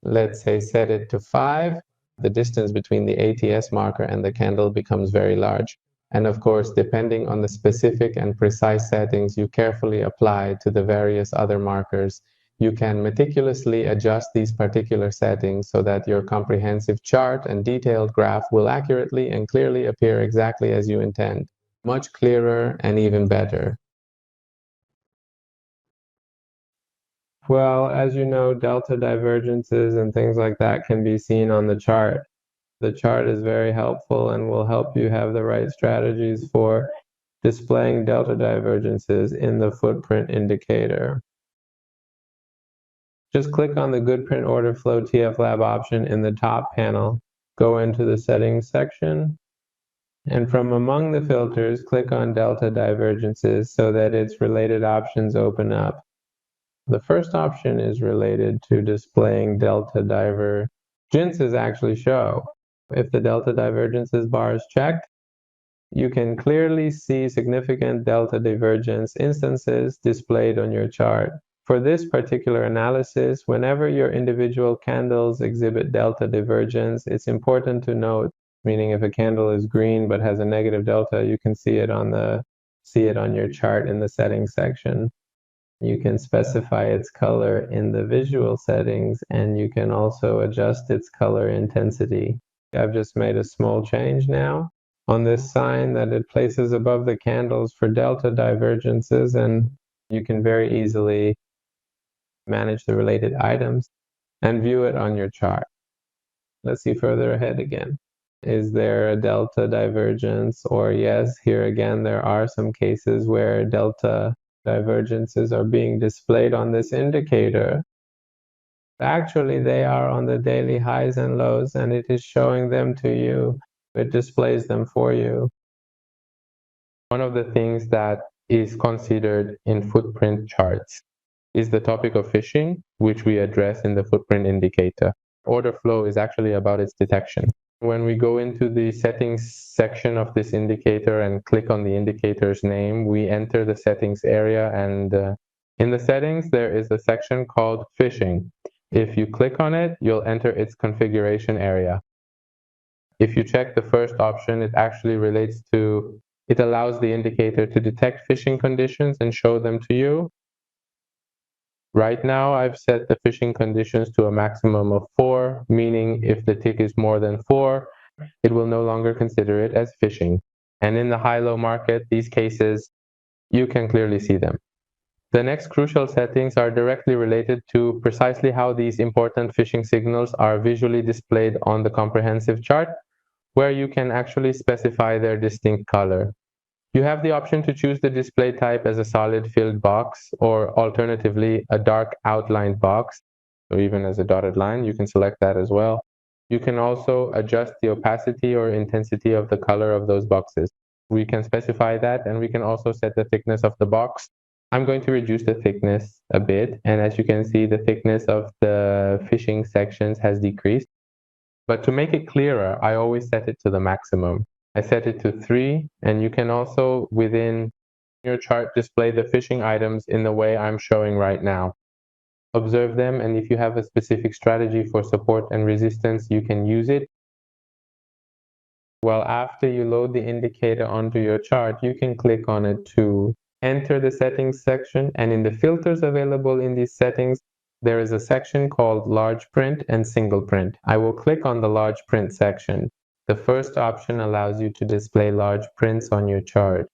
let's say, set it to 5, the distance between the ATS marker and the candle becomes very large. And of course, depending on the specific and precise settings you carefully apply to the various other markers, you can meticulously adjust these particular settings so that your comprehensive chart and detailed graph will accurately and clearly appear exactly as you intend. Much clearer and even better. Well, as you know, delta divergences and things like that can be seen on the chart. The chart is very helpful and will help you have the right strategies for displaying delta divergences in the footprint indicator. Just click on the Goodprint Orderflow TF Lab option in the top panel, go into the settings section, and from among the filters, click on delta divergences so that its related options open up. The first option is related to displaying delta divergences actually show. If the delta divergences bar is checked, you can clearly see significant delta divergence instances displayed on your chart. For this particular analysis, whenever your individual candles exhibit delta divergence, it's important to note, meaning if a candle is green but has a negative delta, you can see it on your chart in the settings section. You can specify its color in the visual settings, and you can also adjust its color intensity. I've just made a small change now on this sign that it places above the candles for delta divergences, and you can very easily manage the related items and view it on your chart. Let's see further ahead again. Is there a delta divergence? Or yes, here again, there are some cases where delta divergences are being displayed on this indicator. Actually, they are on the daily highs and lows, and it is showing them to you. It displays them for you. One of the things that is considered in footprint charts is the topic of phishing, which we address in the footprint indicator. Order flow is actually about its detection. When we go into the settings section of this indicator and click on the indicator's name, we enter the settings area, and in the settings there is a section called phishing. If you click on it, you'll enter its configuration area. If you check the first option, it actually relates to, it allows the indicator to detect phishing conditions and show them to you. Right now, I've set the phishing conditions to a maximum of 4, meaning if the tick is more than 4, it will no longer consider it as phishing. And in the high-low market, these cases, you can clearly see them. The next crucial settings are directly related to precisely how these important phishing signals are visually displayed on the comprehensive chart, where you can actually specify their distinct color. You have the option to choose the display type as a solid filled box, or alternatively a dark outlined box, or even as a dotted line. You can select that as well. You can also adjust the opacity or intensity of the color of those boxes. We can specify that, and we can also set the thickness of the box. I'm going to reduce the thickness a bit, and as you can see, the thickness of the phishing sections has decreased. But to make it clearer, I always set it to the maximum. I set it to 3, and you can also, within your chart, display the phishing items in the way I'm showing right now. Observe them, and if you have a specific strategy for support and resistance, you can use it. Well, after you load the indicator onto your chart, you can click on it to enter the settings section, and in the filters available in these settings, there is a section called large print and single print. I will click on the large print section. The first option allows you to display large prints on your chart.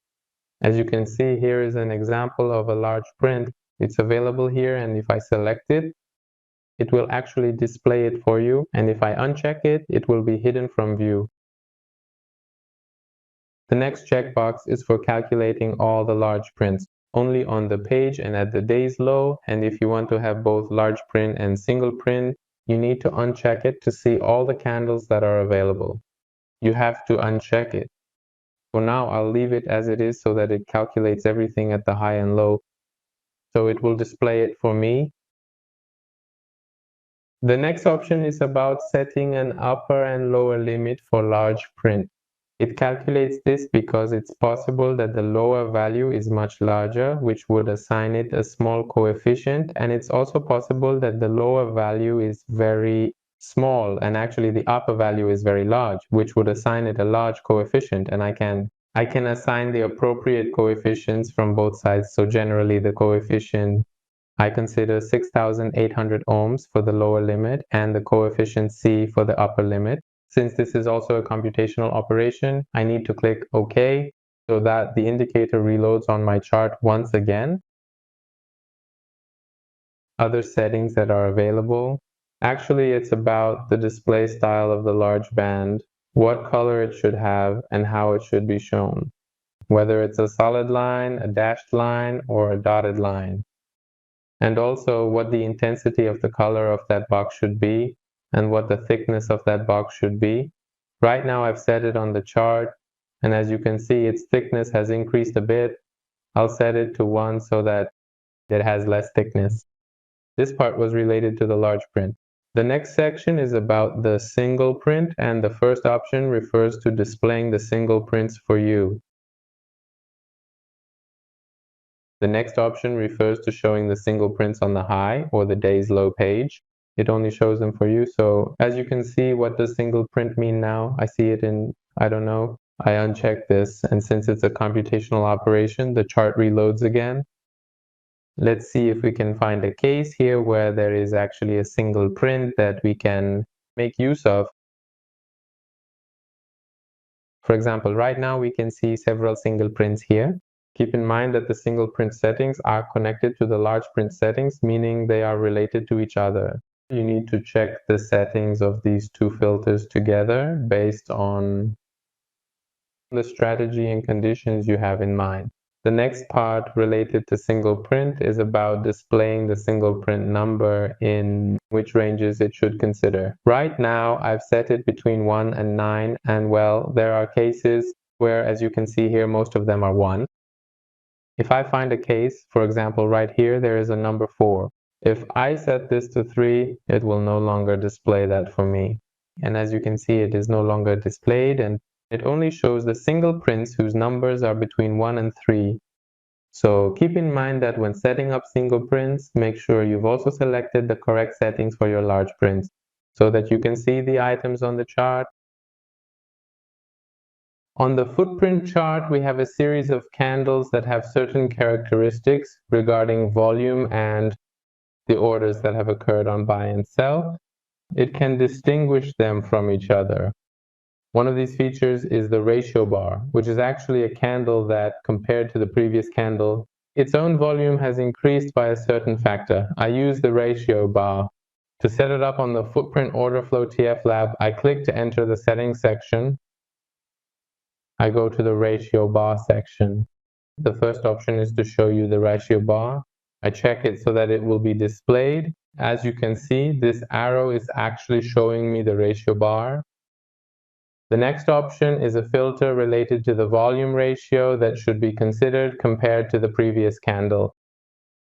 As you can see, here is an example of a large print. It's available here, and if I select it, it will actually display it for you, and if I uncheck it, it will be hidden from view. The next checkbox is for calculating all the large prints, only on the page and at the day's low, and if you want to have both large print and single print, you need to uncheck it to see all the candles that are available. You have to uncheck it. For now, I'll leave it as it is so that it calculates everything at the high and low. So it will display it for me. The next option is about setting an upper and lower limit for large print. It calculates this because it's possible that the lower value is much larger, which would assign it a small coefficient, and it's also possible that the lower value is very small and actually the upper value is very large, which would assign it a large coefficient, and I can assign the appropriate coefficients from both sides. So generally the coefficient I consider 6,800 ohms for the lower limit and the coefficient C for the upper limit. Since this is also a computational operation, I need to click OK so that the indicator reloads on my chart once again. Other settings that are available. Actually, it's about the display style of the large band, what color it should have, and how it should be shown. Whether it's a solid line, a dashed line, or a dotted line. And also what the intensity of the color of that box should be and what the thickness of that box should be. Right now I've set it on the chart, and as you can see, its thickness has increased a bit. I'll set it to 1 so that it has less thickness. This part was related to the large print. The next section is about the single print, and the first option refers to displaying the single prints for you. The next option refers to showing the single prints on the high or the day's low page. It only shows them for you. So as you can see, what does single print mean now? I see it in, I don't know. I uncheck this, and since it's a computational operation, the chart reloads again. Let's see if we can find a case here where there is actually a single print that we can make use of. For example, right now we can see several single prints here. Keep in mind that the single print settings are connected to the large print settings, meaning they are related to each other. you need to check the settings of these two filters together based on the strategy and conditions you have in mind. The next part related to single print is about displaying the single print number in which ranges it should consider. Right now, I've set it between 1 and 9, and well, there are cases where, as you can see here, most of them are 1. If I find a case, for example, right here, there is a number 4. If I set this to 3, it will no longer display that for me. And as you can see, it is no longer displayed, and it only shows the single prints whose numbers are between 1 and 3. So keep in mind that when setting up single prints, make sure you've also selected the correct settings for your large prints so that you can see the items on the chart. On the footprint chart, we have a series of candles that have certain characteristics regarding volume and the orders that have occurred on buy and sell. It can distinguish them from each other. One of these features is the ratio bar, which is actually a candle that, compared to the previous candle, its own volume has increased by a certain factor. I use the ratio bar. To set it up on the Footprint Orderflow TF Lab, I click to enter the settings section. I go to the ratio bar section. The first option is to show you the ratio bar. I check it so that it will be displayed. As you can see, this arrow is actually showing me the ratio bar. The next option is a filter related to the volume ratio that should be considered compared to the previous candle.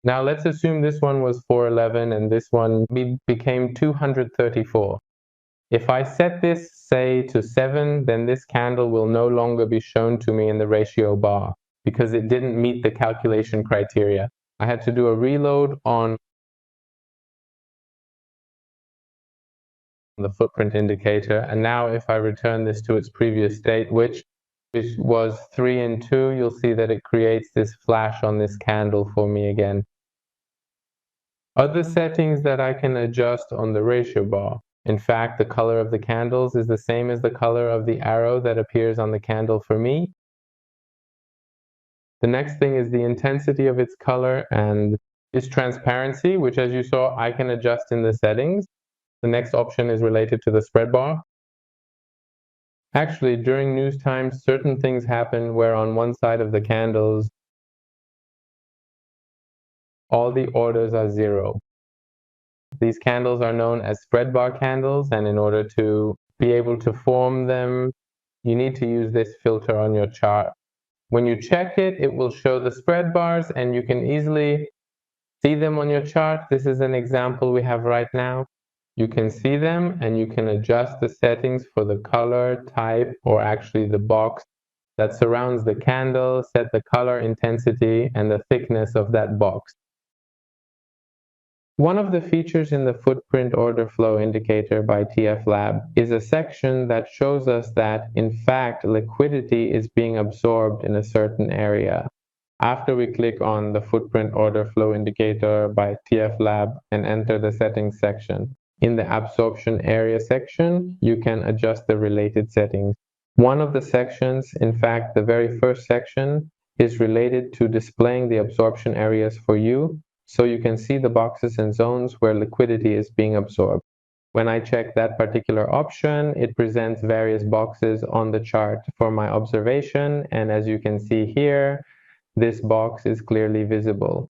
Now let's assume this one was 411 and this one became 234. If I set this, say, to 7, then this candle will no longer be shown to me in the ratio bar because it didn't meet the calculation criteria. I had to do a reload on the footprint indicator, and now if I return this to its previous state, which was 3 and 2, you'll see that it creates this flash on this candle for me again. Other settings that I can adjust on the ratio bar. In fact, the color of the candles is the same as the color of the arrow that appears on the candle for me. The next thing is the intensity of its color and its transparency, which, as you saw, I can adjust in the settings. The next option is related to the spread bar. Actually, during news times, certain things happen where on one side of the candles, all the orders are 0. These candles are known as spread bar candles, and in order to be able to form them, you need to use this filter on your chart. When you check it, it will show the spread bars, and you can easily see them on your chart. This is an example we have right now. You can see them and you can adjust the settings for the color, type, or actually the box that surrounds the candle, set the color intensity and the thickness of that box. One of the features in the Footprint Orderflow Indicator by TF Lab is a section that shows us that, in fact, liquidity is being absorbed in a certain area. After we click on the Footprint Orderflow Indicator by TF Lab and enter the settings section, in the absorption area section, you can adjust the related settings. One of the sections, in fact, the very first section, is related to displaying the absorption areas for you, so you can see the boxes and zones where liquidity is being absorbed. When I check that particular option, it presents various boxes on the chart for my observation, and as you can see here, this box is clearly visible.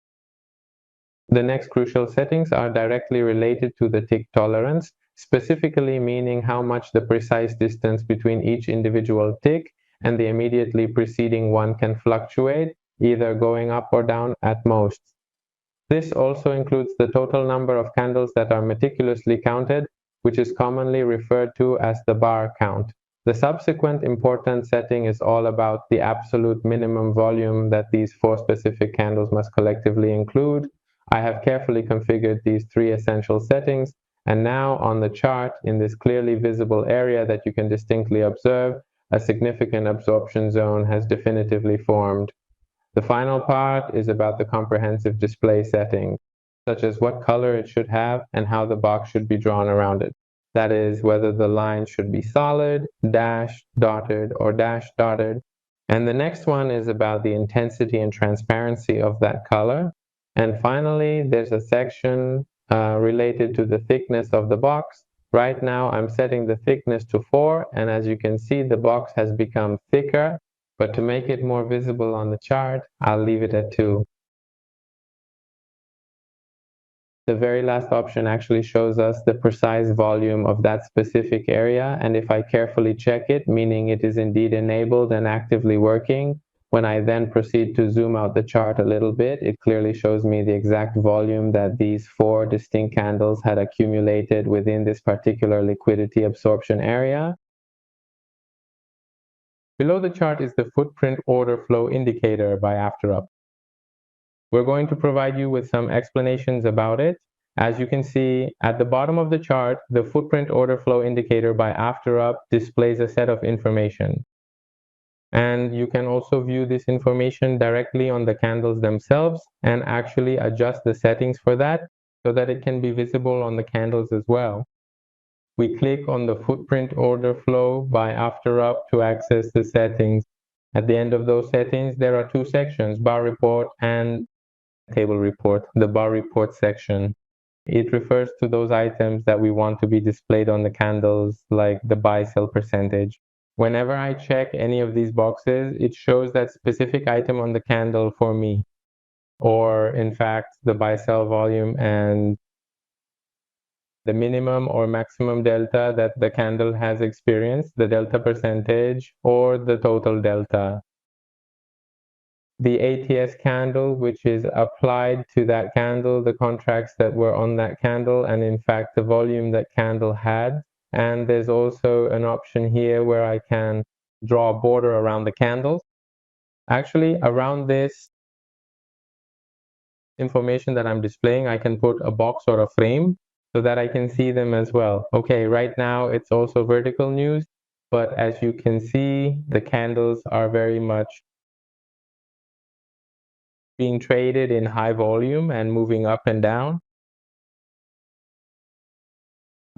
The next crucial settings are directly related to the tick tolerance, specifically meaning how much the precise distance between each individual tick and the immediately preceding one can fluctuate, either going up or down at most. This also includes the total number of candles that are meticulously counted, which is commonly referred to as the bar count. The subsequent important setting is all about the absolute minimum volume that these 4 specific candles must collectively include. I have carefully configured these 3 essential settings, and now on the chart, in this clearly visible area that you can distinctly observe, a significant absorption zone has definitively formed. The final part is about the comprehensive display settings, such as what color it should have and how the box should be drawn around it. That is, whether the line should be solid, dashed, dotted, or dash dotted. And the next one is about the intensity and transparency of that color. And finally, there's a section related to the thickness of the box. Right now I'm setting the thickness to 4, and as you can see the box has become thicker, but to make it more visible on the chart I'll leave it at 2. The very last option actually shows us the precise volume of that specific area, and if I carefully check it, meaning it is indeed enabled and actively working, when I then proceed to zoom out the chart a little bit, it clearly shows me the exact volume that these 4 distinct candles had accumulated within this particular liquidity absorption area. Below the chart is the Footprint Orderflow Indicator by AfterUp. We're going to provide you with some explanations about it. As you can see at the bottom of the chart, the Footprint Orderflow Indicator by AfterUp displays a set of information. And you can also view this information directly on the candles themselves and actually adjust the settings for that so that it can be visible on the candles as well. We click on the Footprint Orderflow by AfterUp to access the settings. At the end of those settings, there are 2 sections, bar report and table report, the bar report section. It refers to those items that we want to be displayed on the candles, like the buy sell percentage. Whenever I check any of these boxes, it shows that specific item on the candle for me, or in fact, the buy sell volume and the minimum or maximum delta that the candle has experienced, the delta percentage, or the total delta. The ATS candle, which is applied to that candle, the contracts that were on that candle, and in fact the volume that candle had. And there's also an option here where I can draw a border around the candles. Actually, around this information that I'm displaying, I can put a box or a frame so that I can see them as well. Okay, right now it's also vertical news, but as you can see, the candles are very much being traded in high volume and moving up and down.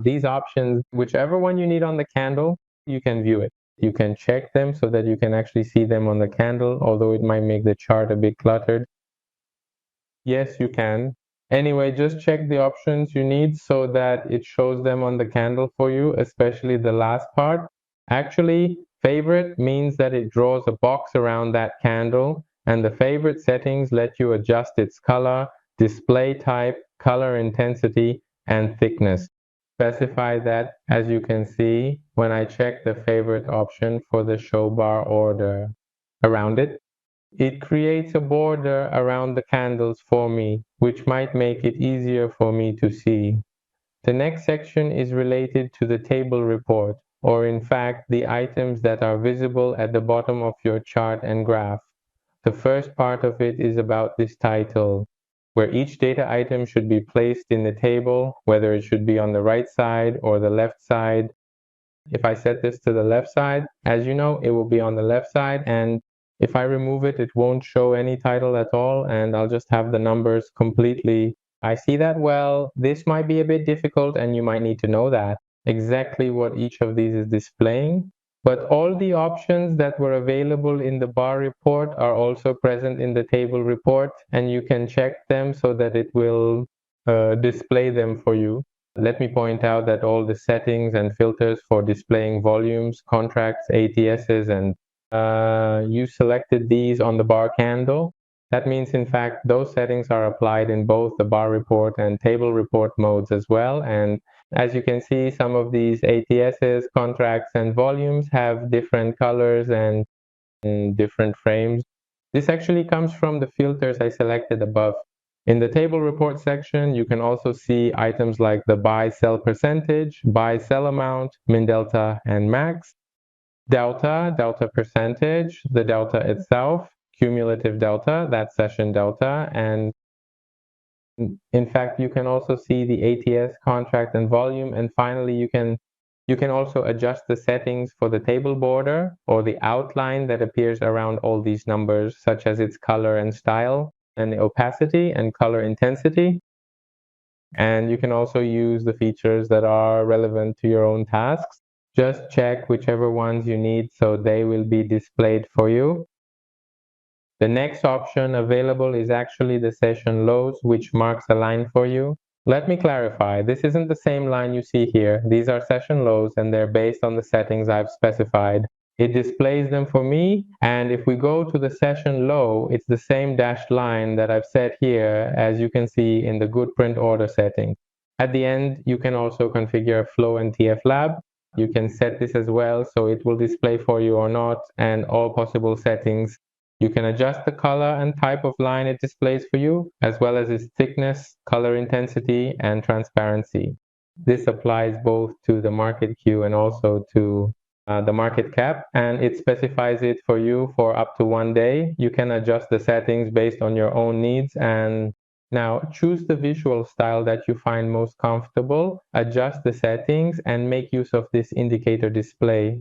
These options, whichever one you need on the candle, you can view it. You can check them so that you can actually see them on the candle, although it might make the chart a bit cluttered. Yes, you can. Anyway, just check the options you need so that it shows them on the candle for you, especially the last part. Actually, favorite means that it draws a box around that candle, and the favorite settings let you adjust its color, display type, color intensity, and thickness. Specify that, as you can see, when I check the favorite option for the show bar order around it. It creates a border around the candles for me, which might make it easier for me to see. The next section is related to the table report, or in fact, the items that are visible at the bottom of your chart and graph. The first part of it is about this title, where each data item should be placed in the table, whether it should be on the right side or the left side. If I set this to the left side, as you know, it will be on the left side, and if I remove it, it won't show any title at all, and I'll just have the numbers completely. I see that. Well, this might be a bit difficult, and you might need to know that exactly what each of these is displaying. But all the options that were available in the bar report are also present in the table report, and you can check them so that it will display them for you. Let me point out that all the settings and filters for displaying volumes, contracts, ATSs, and you selected these on the bar candle. That means, in fact, those settings are applied in both the bar report and table report modes as well. And as you can see, some of these ATSs, contracts, and volumes have different colors and different frames. This actually comes from the filters I selected above. In the table report section, you can also see items like the buy sell percentage, buy sell amount, min delta, and max. Delta percentage, the delta itself, cumulative delta, that's session delta, and in fact, you can also see the ATS contract and volume, and finally you can also adjust the settings for the table border or the outline that appears around all these numbers, such as its color and style, and the opacity and color intensity. And you can also use the features that are relevant to your own tasks. Just check whichever ones you need so they will be displayed for you. The next option available is actually the session lows, which marks a line for you. Let me clarify, this isn't the same line you see here. These are session lows and they're based on the settings I've specified. It displays them for me, and if we go to the session low, it's the same dashed line that I've set here, as you can see in the good print order setting. At the end, you can also configure flow and TF lab. You can set this as well, so it will display for you or not, and all possible settings. You can adjust the color and type of line it displays for you, as well as its thickness, color intensity, and transparency. This applies both to the market queue and also to the market cap, and it specifies it for you for up to 1 day. You can adjust the settings based on your own needs, and now choose the visual style that you find most comfortable, adjust the settings, and make use of this indicator display.